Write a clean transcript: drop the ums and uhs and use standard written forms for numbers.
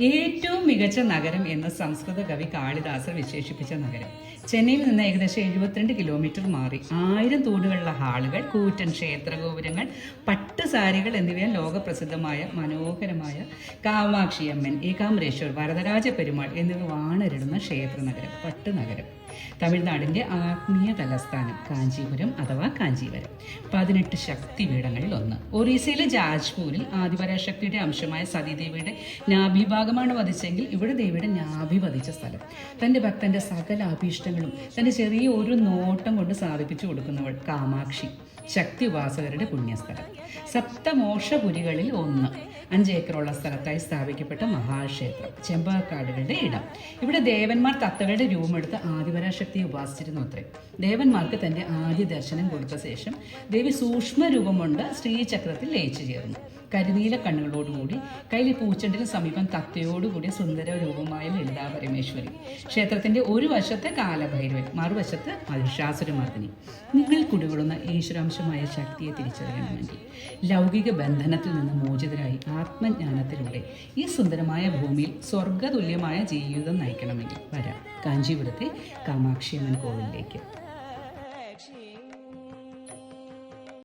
ഏറ്റവും മികച്ച നഗരം എന്ന് സംസ്കൃത കവി കാളിദാസർ വിശേഷിപ്പിച്ച നഗരം. ചെന്നൈയിൽ നിന്ന് ഏകദേശം 72 കിലോമീറ്റർ മാറി 1000 തൂണുകളുള്ള ഹാളുകൾ, കൂറ്റൻ ക്ഷേത്രഗോപുരങ്ങൾ, പട്ടുസാരികൾ എന്നിവയാൽ ലോകപ്രസിദ്ധമായ മനോഹരമായ കാമാക്ഷിയമ്മൻ, ഏകാംബരേശ്വർ, വരദരാജ പെരുമാൾ എന്നിവ വാണരിടുന്ന ക്ഷേത്രനഗരം, പട്ടുനഗരം. തമിഴ്നാടിൻ്റെ ആത്മീയ തലസ്ഥാനം കാഞ്ചീപുരം അഥവാ കാഞ്ചീവരം. 18 ശക്തിപീഠങ്ങളിൽ ഒന്ന്. ഒറീസയിലെ ജാജ്പൂരിൽ ആദിപരാശക്തിയുടെ അംശമായ സതീദേവിയുടെ നാഭിഭാഗമാണ് വധിച്ചെങ്കിൽ ഇവിടെ ദേവിയുടെ നാഭി വധിച്ച സ്ഥലം. തൻ്റെ ഭക്തൻ്റെ സകല അഭീഷ്ടങ്ങളും തൻ്റെ ചെറിയ ഒരു നോട്ടം കൊണ്ട് സാധിപ്പിച്ചു കൊടുക്കുന്നവൾ കാമാക്ഷി, ശക്തി ഉപാസകരുടെ പുണ്യസ്ഥലം. സപ്തമോക്ഷപുരികളിൽ ഒന്ന്. 5 ഏക്കറുള്ള സ്ഥലത്തായി സ്ഥാപിക്കപ്പെട്ട മഹാക്ഷേത്രം, ചെമ്പകക്കാടുകളുടെ ഇടം. ഇവിടെ ദേവന്മാർ തത്തകളുടെ രൂപമെടുത്ത് ആദിപരാശക്തിയെ ഉപാസിച്ചിരുന്നു അത്രേ. ദേവന്മാർക്ക് തൻ്റെ ആദ്യ ദർശനം കൊടുത്ത ശേഷം ദേവി സൂക്ഷ്മ രൂപം കൊണ്ട് ശ്രീചക്രത്തിൽ ലയിച്ചു ചേർന്നു. കരിനീല കണ്ണുകളോടുകൂടി കയ്യിൽ പൂച്ചെണ്ടിന് സമീപം തത്തയോടുകൂടിയ സുന്ദര രൂപമായ ലളിതാ പരമേശ്വരി. ക്ഷേത്രത്തിൻ്റെ ഒരു വശത്ത് കാലഭൈരവൻ, മറുവശത്ത് മഹിഷാസുരമർദിനി. നിങ്ങൾ കുടികൊള്ളുന്ന ഈശ്വരാംശമായ ശക്തിയെ തിരിച്ചറിയണമെങ്കിൽ ലൗകിക ബന്ധനത്തിൽ നിന്ന് മോചിതരായി ആത്മജ്ഞാനത്തിലൂടെ ഈ സുന്ദരമായ ഭൂമിയിൽ സ്വർഗതുല്യമായ ജീവിതം നയിക്കണമെങ്കിൽ വരാം കാഞ്ചീപുരത്തെ കാമാക്ഷിയമ്മൻ കോവിലിലേക്ക്.